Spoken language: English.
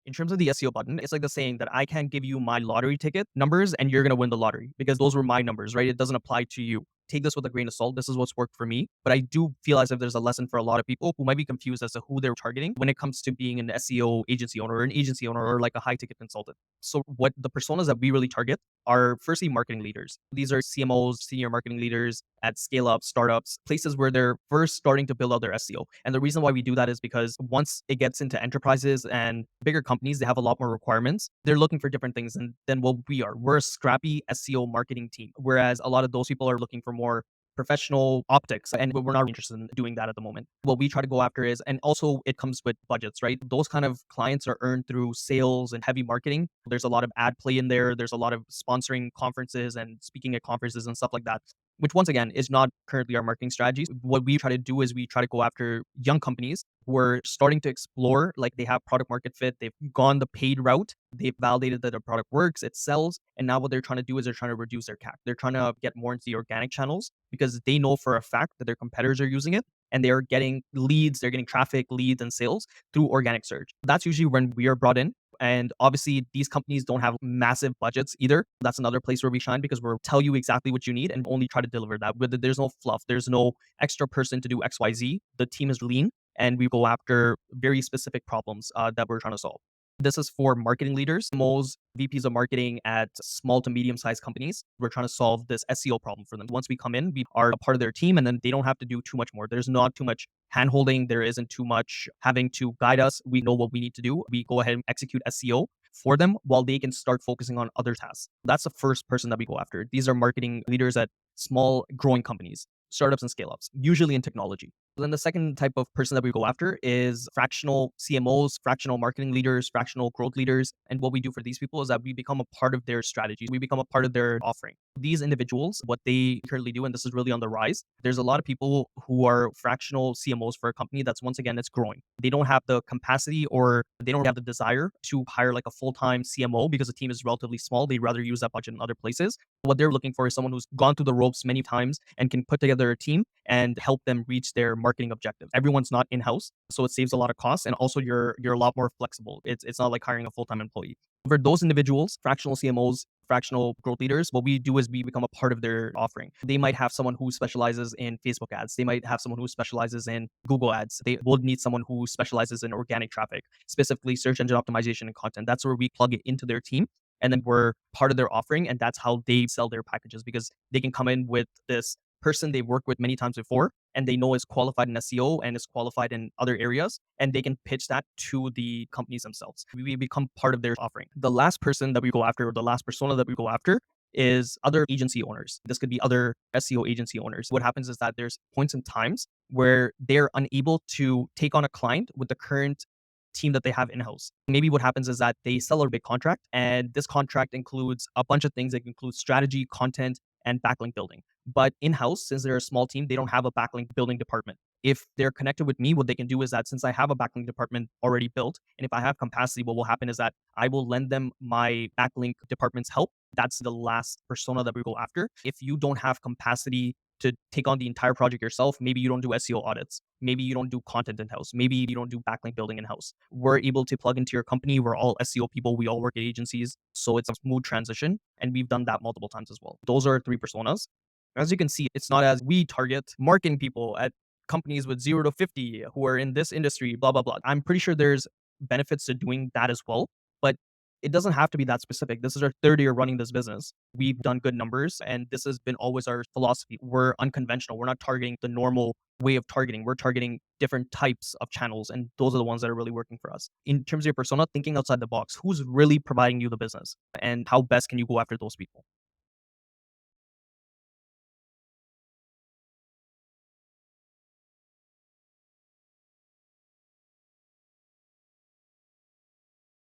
In terms of the SEO button, it's like the saying that I can't give you my lottery ticket numbers and you're going to win the lottery because those were my numbers, right? It doesn't apply to you. Take this with a grain of salt. This is what's worked for me. But I do feel as if there's a lesson for a lot of people who might be confused as to who they're targeting when it comes to being an SEO agency owner or an agency owner or like a high ticket consultant. So, what the personas that we really target are firstly marketing leaders. These are CMOs, senior marketing leaders at scale up startups, places where they're first starting to build out their SEO. And the reason why we do that is because once it gets into enterprises and bigger companies, they have a lot more requirements. They're looking for different things than what we are. We're a scrappy SEO marketing team, whereas a lot of those people are looking for more professional optics, and we're not interested in doing that at the moment. What we try to go after is, and also it comes with budgets, right? Those kind of clients are earned through sales and heavy marketing. There's a lot of ad play in there. There's a lot of sponsoring conferences and speaking at conferences and stuff like that, which once again is not currently our marketing strategies. What we try to do is we try to go after young companies who are starting to explore, like they have product market fit, they've gone the paid route, they've validated that their product works, it sells, and now what they're trying to do is they're trying to reduce their CAC. They're trying to get more into the organic channels because they know for a fact that their competitors are using it and they are getting leads, they're getting traffic, leads, and sales through organic search. That's usually when we are brought in. And obviously, these companies don't have massive budgets either. That's another place where we shine because we'll tell you exactly what you need and only try to deliver that. Whether there's no fluff, there's no extra person to do XYZ. The team is lean and we go after very specific problems that we're trying to solve. This is for marketing leaders, CMOs, VPs of marketing at small to medium sized companies. We're trying to solve this SEO problem for them. Once we come in, we are a part of their team and then they don't have to do too much more. There's not too much hand holding. There isn't too much having to guide us. We know what we need to do. We go ahead and execute SEO for them while they can start focusing on other tasks. That's the first person that we go after. These are marketing leaders at small growing companies, startups and scale ups, usually in technology. Then the second type of person that we go after is fractional CMOs, fractional marketing leaders, fractional growth leaders. And what we do for these people is that we become a part of their strategies. We become a part of their offering. These individuals, what they currently do, and this is really on the rise, there's a lot of people who are fractional CMOs for a company that's once again, it's growing. They don't have the capacity or they don't have the desire to hire like a full-time CMO because the team is relatively small. They'd rather use that budget in other places. What they're looking for is someone who's gone through the ropes many times and can put together a team and help them reach their marketing objectives. Everyone's not in-house, so it saves a lot of costs, and also you're a lot more flexible. It's not like hiring a full-time employee. For those individuals, fractional CMOs, fractional growth leaders, what we do is we become a part of their offering. They might have someone who specializes in Facebook ads. They might have someone who specializes in Google ads. They will need someone who specializes in organic traffic, specifically search engine optimization and content. That's where we plug it into their team. And then we're part of their offering. And that's how they sell their packages because they can come in with this person they've worked with many times before and they know is qualified in SEO and is qualified in other areas and they can pitch that to the companies themselves. We become part of their offering. The last person that we go after, or the last persona that we go after is other agency owners. This could be other SEO agency owners. What happens is that there's points and times where they're unable to take on a client with the current team that they have in-house. Maybe what happens is that they sell a big contract and this contract includes a bunch of things. It includes strategy, content, and backlink building. But in-house, since they're a small team, they don't have a backlink building department. If they're connected with me, what they can do is that since I have a backlink department already built, and if I have capacity, what will happen is that I will lend them my backlink department's help. That's the last persona that we go after. If you don't have capacity to take on the entire project yourself, maybe you don't do SEO audits, maybe you don't do content in-house, maybe you don't do backlink building in-house. We're able to plug into your company. We're all SEO people. We all work at agencies. So it's a smooth transition. And we've done that multiple times as well. Those are three personas. As you can see, it's not as we target marketing people at companies with 0 to 50 who are in this industry, blah, blah, blah. I'm pretty sure there's benefits to doing that as well, but it doesn't have to be that specific. This is our third year running this business. We've done good numbers, and this has been always our philosophy. We're unconventional. We're not targeting the normal way of targeting. We're targeting different types of channels, and those are the ones that are really working for us. In terms of your persona, thinking outside the box, who's really providing you the business, and how best can you go after those people?